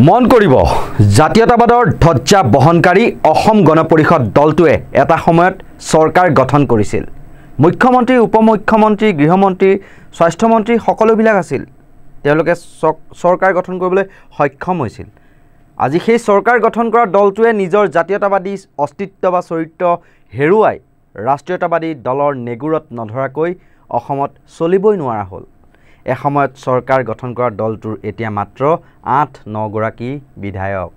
মন কৰিব জাতীয়তাবাদৰ ধ্বজা বহনকাৰী অসম গণ পৰিষদ দলটোৱে এটা সময়ত চৰকাৰ গঠন কৰিছিল। মুখ্যমন্ত্ৰী, উপমুখ্যমন্ত্ৰী, গৃহমন্ত্ৰী, স্বাস্থ্যমন্ত্ৰী সকলোবিলাক আছিল। তেওঁলোকে চৰকাৰ গঠন কৰিবলৈ সক্ষম হৈছিল। আজি সেই চৰকাৰ গঠন কৰা দলটোৱে নিজৰ জাতীয়তাবাদী অস্তিত্ব বা চৰিত্ৰ হেৰুৱাই ৰাষ্ট্ৰীয়তাবাদী দলৰ নেগুৰত নধৰাকৈ অসমত চলিবই নোৱাৰা হ'ল। এসময়ত চৰকাৰ গঠন কৰা দলটোৰ এতিয়া মাত্ৰ ৮-৯ গৰাকী বিধায়ক।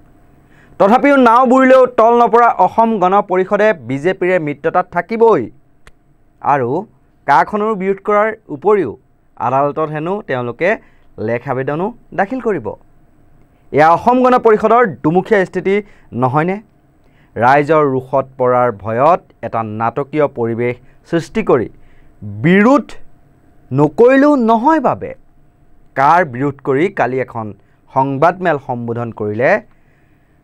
তথাপিও নাও বুৰিলেও তল নপৰা অসম গণ পৰিষদে বিজেপিৰে মিত্ৰতাত থাকিবই আৰু কাখনৰ বিৰোধ কৰাৰ উপৰিও আদালতত হেনো তেওঁলোকে লেখ আবেদনো দাখিল কৰিব। এয়া অসম গণ পৰিষদৰ দুমুখীয়া স্থিতি নহয়নে? ৰাইজৰ ৰোষত পৰাৰ ভয়ত এটা নাটকীয় পৰিৱেশ সৃষ্টি কৰি বিৰোধ নকৰিলেও নহয় বাবে কাৰ বিৰোধ কৰি কালি এখন সংবাদমেল সম্বোধন কৰিলে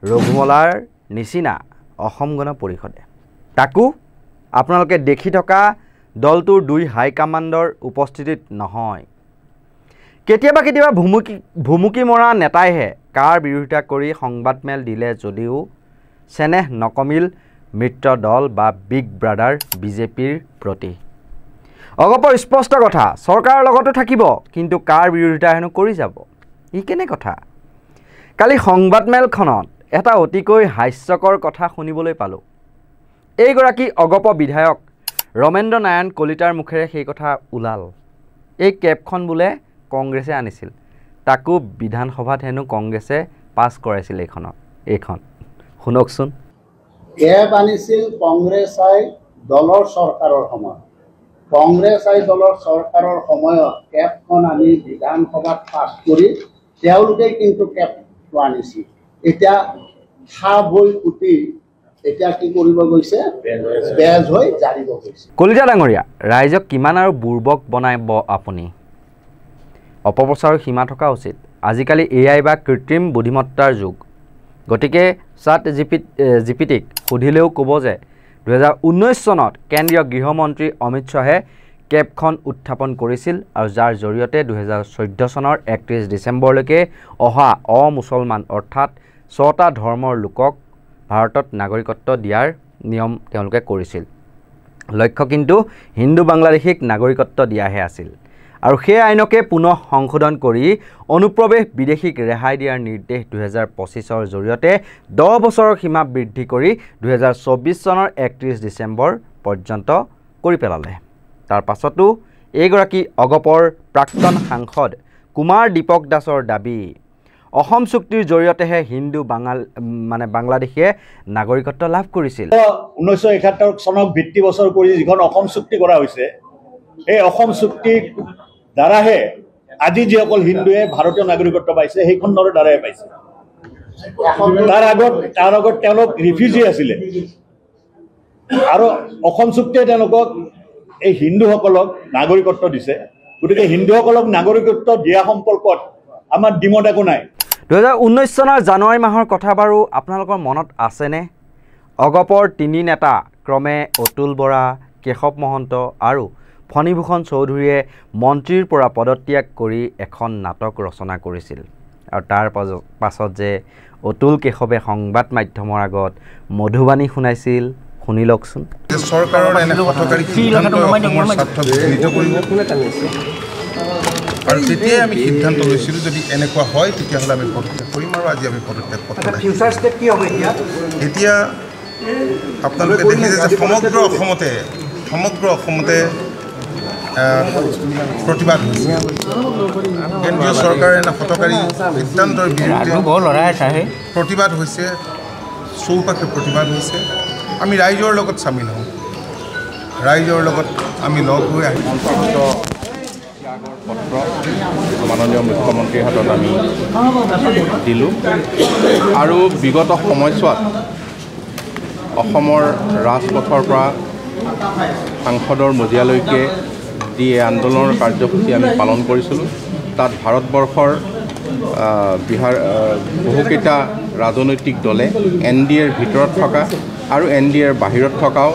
ৰঘুমলাৰ নিচিনা অসম গণ পৰিষদে। তাকো আপোনালোকে দেখি থকা দলটোৰ দুই হাইকমাণ্ডৰ উপস্থিতিত নহয়। কেতিয়াবা ভুমুকি মৰা নেতাইহে কাৰ বিৰোধিতা কৰি সংবাদমেল দিলে যদিও চেনেহ নকমিল মিত্ৰ দল বা বিগ ব্ৰাদাৰ বিজেপিৰ প্ৰতি। অগপৰ স্পষ্ট কথা, চৰকাৰৰ লগতো থাকিব কিন্তু কাৰ বিৰোধিতা হেনো কৰি যাব। ই কেনে কথা? কালি সংবাদমেলখনত এটা অতিকৈ হাস্যকৰ কথা শুনিবলৈ পালোঁ। এইগৰাকী অগপ বিধায়ক ৰমেন্দ্ৰ নাৰায়ণ কলিতাৰ মুখেৰে সেই কথা ওলাল। এই কেবখন বোলে কংগ্ৰেছে আনিছিল, তাকো বিধানসভাত হেনো কংগ্ৰেছে পাছ কৰাইছিল। এইখন শুনকচোন। কেব আনিছিল কংগ্ৰেছাই দলৰ চৰকাৰৰ সময়ত। কংগ্ৰেছাই দলৰ চৰকাৰৰ সময়ত কেবখন আনি বিধানসভাত পাছ কৰি তেওঁলোকে কিন্তু কেবটো আনিছিল। এতিয়া সাপ হৈ উঠি এতিয়া কি কৰিব গৈছে? বেজ হৈ জাৰিব গৈছে। কলিতা ডাঙৰীয়া, ৰাইজক কিমান আৰু বুৰ্বক বনাব আপুনি? অপপ্ৰচাৰৰ সীমা থকা উচিত। আজিকালি AI বা কৃত্ৰিম বুদ্ধিমত্তাৰ যুগ। গতিকে ChatGPTক সুধিলেও ক'ব যে 2019 চনত কেন্দ্ৰীয় গৃহমন্ত্ৰী অমিত শ্বাহে কেবখন উত্থাপন কৰিছিল আৰু যাৰ জৰিয়তে 2014 চনৰ 31 ডিচেম্বৰলৈকে অহা অমুছলমান অৰ্থাৎ 6টা ধৰ্মৰ লোকক ভাৰতত নাগৰিকত্ব দিয়াৰ নিয়ম তেওঁলোকে কৰিছিল। লক্ষ্য কিন্তু হিন্দু বাংলাদেশীক নাগৰিকত্ব দিয়াহে আছিল। আৰু সেই আইনকে পুনঃ সংশোধন কৰি অনুপ্ৰৱেশ বিদেশীক ৰেহাই দিয়াৰ নিৰ্দেশ 2025 জৰিয়তে 10 বছৰৰ সীমা বৃদ্ধি কৰি 2024 চনৰ 31 ডিচেম্বৰ পৰ্যন্ত কৰি পেলালে। তাৰ পাছতো এইগৰাকী অগপৰ প্ৰাক্তন সাংসদ কুমাৰ দীপক দাসৰ দাবী, অসম চুক্তিৰ জৰিয়তেহে হিন্দু বাংলাদেশীয়ে নাগৰিকত্ব লাভ কৰিছিল। 1971 চনক ভিত্তি বছৰ কৰি যিখন অসম চুক্তি কৰা হৈছে, এই অসম চুক্তিৰ দ্বাৰাহে আজি যিসকল হিন্দুৱে ভাৰতীয় নাগৰিকত্ব পাইছে সেইখনৰ দ্বাৰাই পাইছে। তাৰ আগত তেওঁলোক ৰিফিউজি আছিলে আৰু অসম চুক্তিয়ে তেওঁলোকক এই হিন্দুসকলক নাগৰিকত্ব দিছে। গতিকে হিন্দুসকলক নাগৰিকত্ব দিয়া সম্পৰ্কত আমাৰ দ্বিমত একো নাই। 2019 চনৰ জানুৱাৰী মাহৰ কথা বাৰু আপোনালোকৰ মনত আছেনে? অগপৰ 3 নেতা ক্ৰমে অতুল বৰা, কেশৱ মহন্ত আৰু ফণীভূষণ চৌধুৰীয়ে মন্ত্ৰীৰ পৰা পদত্যাগ কৰি এখন নাটক ৰচনা কৰিছিল। আৰু তাৰ পাছত যে অতুল কেশৱে সংবাদ মাধ্যমৰ আগত মধুবাণী শুনাইছিল, শুনি লওকচোন। চৰকাৰৰ এনে হঠকাৰী সিদ্ধান্ত অসমৰ স্বাৰ্থ বিঘ্নিত কৰিব আৰু তেতিয়াই আমি সিদ্ধান্ত লৈছিলোঁ যদি এনেকুৱা হয় তেতিয়াহ'লে আমি পদত্যাগ কৰিম আৰু আজি আমি পদত্যাগ পত্ৰ এতিয়া আপোনালোকে দেখিছে যে সমগ্ৰ অসমতে প্ৰতিবাদ হৈছে। কেন্দ্ৰীয় চৰকাৰৰ এনে হঠকাৰী সিদ্ধান্তৰ বিৰুদ্ধে প্ৰতিবাদ হৈছে, চৌপাশে প্ৰতিবাদ হৈছে। আমি ৰাইজৰ লগত চামিল হওঁ, ৰাইজৰ লগত আমি লগ হৈ আহিম। পত্ৰ মাননীয় মুখ্যমন্ত্ৰীৰ হাতত আমি দিলোঁ আৰু বিগত সময়ছোৱাত অসমৰ ৰাজপথৰ পৰা সাংসদৰ মজিয়ালৈকে যি আন্দোলনৰ কাৰ্যসূচী আমি পালন কৰিছিলোঁ, তাত ভাৰতবৰ্ষৰ বহুকেইটা ৰাজনৈতিক দলে NDAৰ ভিতৰত থকা আৰু NDAৰ বাহিৰত থকাও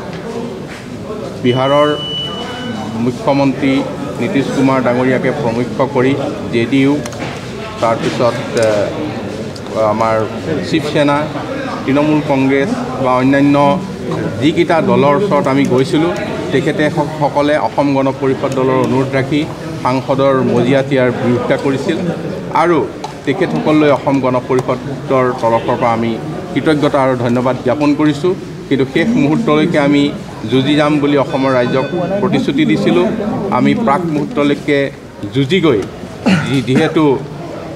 বিহাৰৰ মুখ্যমন্ত্ৰী নীতিশ কুমাৰ ডাঙৰীয়াকে প্ৰমুখ্য কৰি JDU, তাৰপিছত আমাৰ শিৱসেনা তৃণমূল কংগ্ৰেছ বা অন্যান্য যিকেইটা দলৰ ওচৰত আমি গৈছিলোঁ তেখেতে সকলে অসম গণ পৰিষদ দলৰ অনুৰোধ ৰাখি সাংসদৰ মজিয়াতিয়াৰ বিৰোধিতা কৰিছিল আৰু তেখেতসকললৈ অসম গণ পৰিষদৰ তৰফৰ পৰা আমি কৃতজ্ঞতা আৰু ধন্যবাদ জ্ঞাপন কৰিছোঁ। কিন্তু শেষ মুহূৰ্তলৈকে আমি যুঁজি যাম বুলি অসমৰ ৰাইজক প্ৰতিশ্ৰুতি দিছিলোঁ। আমি প্ৰাক মুহূৰ্তলৈকে যুঁজি গৈ যিহেতু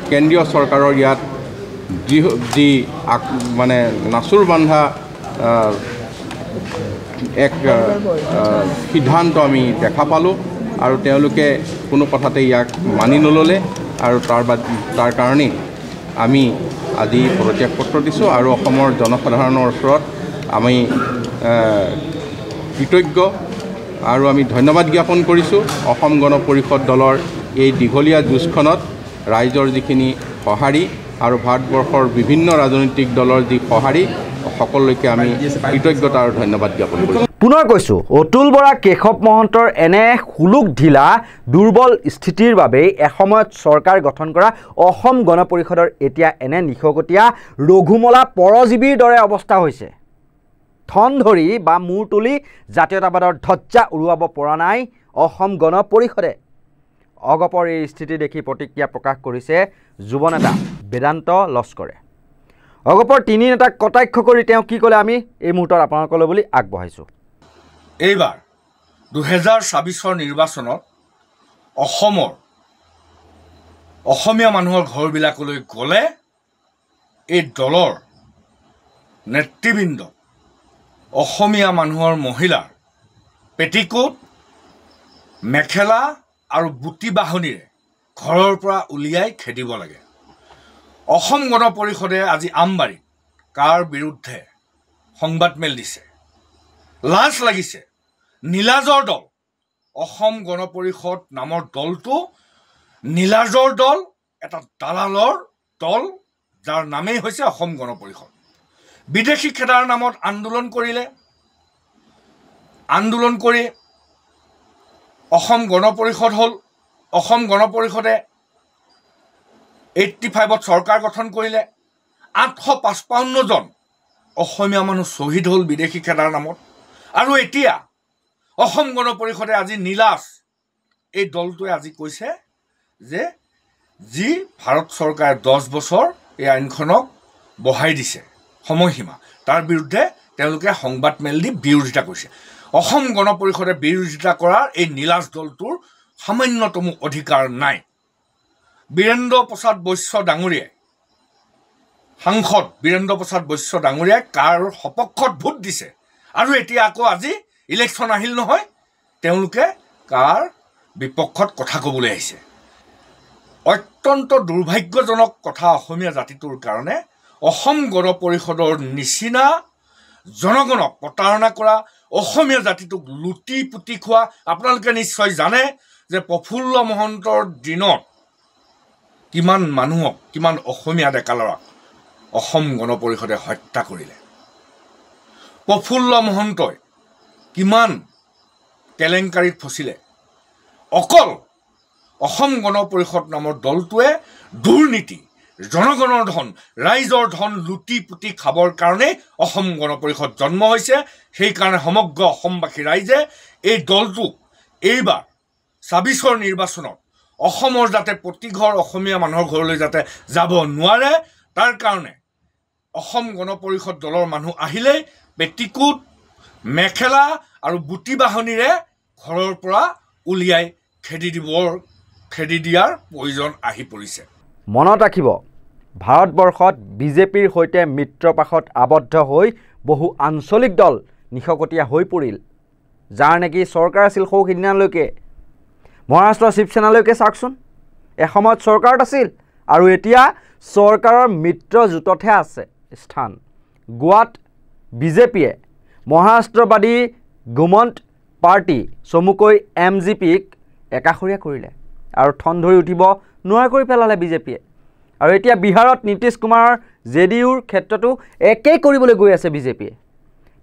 কেন্দ্ৰীয় চৰকাৰৰ ইয়াত যি মানে নাচুৰ বান্ধা এক সিদ্ধান্ত আমি দেখা পালোঁ আৰু তেওঁলোকে কোনো কথাতে ইয়াক মানি নল'লে আৰু তাৰ কাৰণেই আমি আজি পদত্যাগ পত্ৰ দিছোঁ আৰু অসমৰ জনসাধাৰণৰ ওচৰত আমি কৃতজ্ঞ আৰু আমি ধন্যবাদ জ্ঞাপন কৰিছোঁ। অসম গণ পৰিষদ দলৰ এই দীঘলীয়া যুঁজখনত ৰাইজৰ যিখিনি সঁহাৰি আৰু ভাৰতবৰ্ষৰ বিভিন্ন ৰাজনৈতিক দলৰ যি সঁহাৰি সকলোকে আমি কৃতজ্ঞতা আৰু ধন্যবাদ জ্ঞাপন কৰিছোঁ। পুনৰ কৈছোঁ, অতুল বৰা কেশৱ মহন্তৰ এনে সুলুক ঢিলা দুৰ্বল স্থিতিৰ বাবেই এসময়ত চৰকাৰ গঠন কৰা অসম গণ পৰিষদৰ এতিয়া এনে নিশকতীয়া ৰঘুমলা পৰজীৱীৰ দৰে অৱস্থা হৈছে। ঠন ধৰি বা মূৰ তুলি জাতীয়তাবাদৰ ধ্বজা উৰুৱাব পৰা নাই অসম গণ পৰিষদে। অগপৰ এই স্থিতি দেখি প্ৰতিক্ৰিয়া প্ৰকাশ কৰিছে যুৱ নেতা বেদান্ত লস্কৰে। অগপৰ তিনি নেতাক কটাক্ষ কৰি তেওঁ কি ক'লে আমি এই মুহূৰ্তত আপোনালোকলৈ বুলি আগবঢ়াইছোঁ। এইবাৰ 2024 নিৰ্বাচনত অসমীয়া মানুহৰ ঘৰবিলাকলৈ গ'লে এই দলৰ নেতৃবৃন্দ অসমীয়া মানুহৰ মহিলাৰ পেটিকোট মেখেলা আৰু বুটি বাহনীৰে ঘৰৰ পৰা উলিয়াই খেদিব লাগে। অসম গণ পৰিষদে আজি আমবাৰীত কাৰ বিৰুদ্ধে সংবাদমেল দিছে। লাজ লাগিছে। নীলাজৰ দল অসম গণ পৰিষদ নামৰ দলটো নীলাজৰ দল, এটা দালালৰ দল যাৰ নামেই হৈছে অসম গণ পৰিষদ। বিদেশী খেদাৰ নামত আন্দোলন কৰিলে। আন্দোলন কৰি অসম গণ পৰিষদ হ'ল। অসম গণ পৰিষদে 85ত চৰকাৰ গঠন কৰিলে। 855 জন অসমীয়া মানুহ শ্বহীদ হ'ল বিদেশী খেদাৰ নামত। আৰু এতিয়া অসম গণ পৰিষদে আজি নীলাজ এই দলটোৱে আজি কৈছে যে যি ভাৰত চৰকাৰে 10 বছৰ এই আইনখনক বঢ়াই দিছে সময়সীমা, তাৰ বিৰুদ্ধে তেওঁলোকে সংবাদমেল দি বিৰোধিতা কৰিছে। অসম গণ পৰিষদে বিৰোধিতা কৰাৰ এই নীলাজ দলটোৰ সামান্যতম অধিকাৰ নাই। বীৰেন্দ্ৰ প্ৰসাদ বৈশ্য ডাঙৰীয়াই, সাংসদ বীৰেন্দ্ৰ প্ৰসাদ বৈশ্য ডাঙৰীয়াই কাৰ সপক্ষত ভোট দিছে আৰু এতিয়া আকৌ আজি ইলেকশ্যন আহিল নহয়, তেওঁলোকে কাৰ বিপক্ষত কথা ক'বলৈ আহিছে। অত্যন্ত দুৰ্ভাগ্যজনক কথা অসমীয়া জাতিটোৰ কাৰণে। অসম গণ পৰিষদৰ নিচিনা জনগণক প্ৰতাৰণা কৰা, অসমীয়া জাতিটোক লুটি পুতি খোৱা, আপোনালোকে নিশ্চয় জানে যে প্ৰফুল্ল মহন্তৰ দিনত কিমান মানুহক, কিমান অসমীয়া ডেকা ল'ৰাক অসম গণ পৰিষদে হত্যা কৰিলে। প্ৰফুল্ল মহন্তই কিমান কেলেংকাৰীত ফচিলে। অকল অসম গণ পৰিষদ নামৰ দলটোৱে দুৰ্নীতি, জনগণৰ ধন, ৰাইজৰ ধন লুটি পুতি খাবৰ কাৰণেই অসম গণ পৰিষদ জন্ম হৈছে। সেইকাৰণে সমগ্ৰ অসমবাসী ৰাইজে এই দলটোক এইবাৰ 24 নিৰ্বাচনত অসমৰ যাতে প্ৰতিঘৰ অসমীয়া মানুহৰ ঘৰলৈ যাতে যাব নোৱাৰে, তাৰ কাৰণে অসম গণ পৰিষদ দলৰ মানুহ আহিলেই পেটিকোট মেখেলা আৰু বুটি বাহনীৰে ঘৰৰ পৰা উলিয়াই খেদি দিয়াৰ প্ৰয়োজন আহি পৰিছে। মনত ৰাখিব, ভাৰতবৰ্ষত বিজেপিৰ সৈতে মিত্ৰপাশত আবদ্ধ হৈ বহু আঞ্চলিক দল নিশকতীয়া হৈ পৰিল, যাৰ নেকি চৰকাৰ আছিল সৌ সিদিনালৈকে। মহাৰাষ্ট্ৰৰ শিৱসেনালৈকে চাওকচোন, এসময়ত চৰকাৰত আছিল আৰু এতিয়া চৰকাৰৰ মিত্ৰজোঁটতহে আছে স্থান। গোৱাত বিজেপিয়ে মহাৰাষ্ট্ৰবাদী গুমণ্ট পাৰ্টি চমুকৈ MGPক একাষৰীয়া কৰিলে আৰু ঠন ধৰি উঠিব নোৱাৰা কৰি পেলালে বিজেপিয়ে। আৰু এতিয়া বিহাৰত নীতিশ কুমাৰৰ JDUৰ ক্ষেত্ৰতো একেই কৰিবলৈ গৈ আছে বিজেপিয়ে।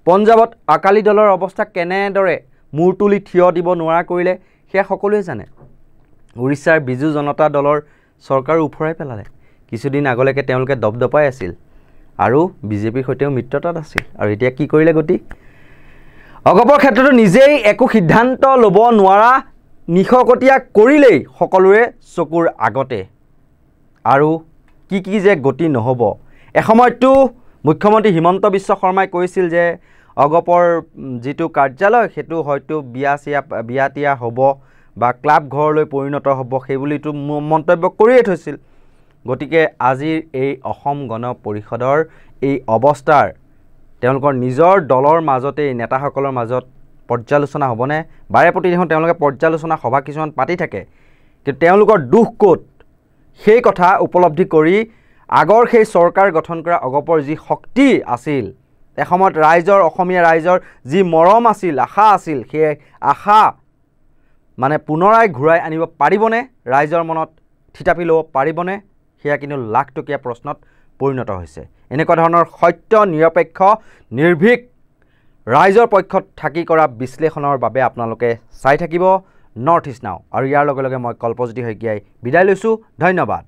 পঞ্জাৱত আকালি দলৰ অৱস্থা কেনেদৰে মূৰ তুলি থিয় দিব নোৱাৰা কৰিলে সেয়া সকলোৱে জানে। উৰিষ্যাৰ বিজু জনতা দলৰ চৰকাৰ উফৰাই পেলালে। কিছুদিন আগলৈকে তেওঁলোকে দপদপাই আছিল আৰু বিজেপিৰ সৈতেও মিত্ৰতাত আছিল আৰু এতিয়া কি কৰিলে গতি অগপৰ ক্ষেত্ৰতো নিজেই একো সিদ্ধান্ত ল'ব নোৱাৰা নিশকটীয়া কৰিলেই সকলোৰে চকুৰ আগতে আৰু কি যে গতি নহ'ব এসময়তো মুখ্যমন্ত্ৰী হিমন্ত বিশ্ব শৰ্মাই কৈছিল যে অগপৰ যিটো কাৰ্যালয় সেইটো হয়তো বিয়া হ'ব বা ক্লাব ঘৰলৈ পৰিণত হ'ব সেইবুলিতো মন্তব্য কৰিয়ে থৈছিল গতিকে আজিৰ এই অসম গণ পৰিষদৰ এই অৱস্থাৰ তেওঁলোকৰ নিজৰ দলৰ মাজতে নেতাসকলৰ মাজত পৰ্যালোচনা হ'বনে বাৰে প্ৰতি দেখোন তেওঁলোকে পৰ্যালোচনা সভা কিছুমান পাতি থাকে কিন্তু তেওঁলোকৰ দুখ ক'ত সেই কথা উপলব্ধি কৰি আগৰ সেই চৰকাৰ গঠন কৰা অগপৰ যি শক্তি আছিল এসময়ত ৰাইজৰ অসমীয়া ৰাইজৰ যি মৰম আছিল আশা আছিল সেই আশা মানে পুনৰাই ঘূৰাই আনিব পাৰিবনে ৰাইজৰ মনত থিতাপি ল'ব পাৰিবনে সেয়া কিন্তু লাখটকীয়া প্ৰশ্নত পৰিণত হৈছে এনেকুৱা ধৰণৰ সত্য নিৰপেক্ষ নিৰ্ভীক ৰাইজৰ পক্ষত থাকি কৰা বিশ্লেষণৰ বাবে আপোনালোকে চাই থাকিব নৰ্থ ইষ্ট নাও আৰু ইয়াৰ লগে লগে মই কল্পজ্যোতি শইকীয়াই বিদায় লৈছোঁ ধন্যবাদ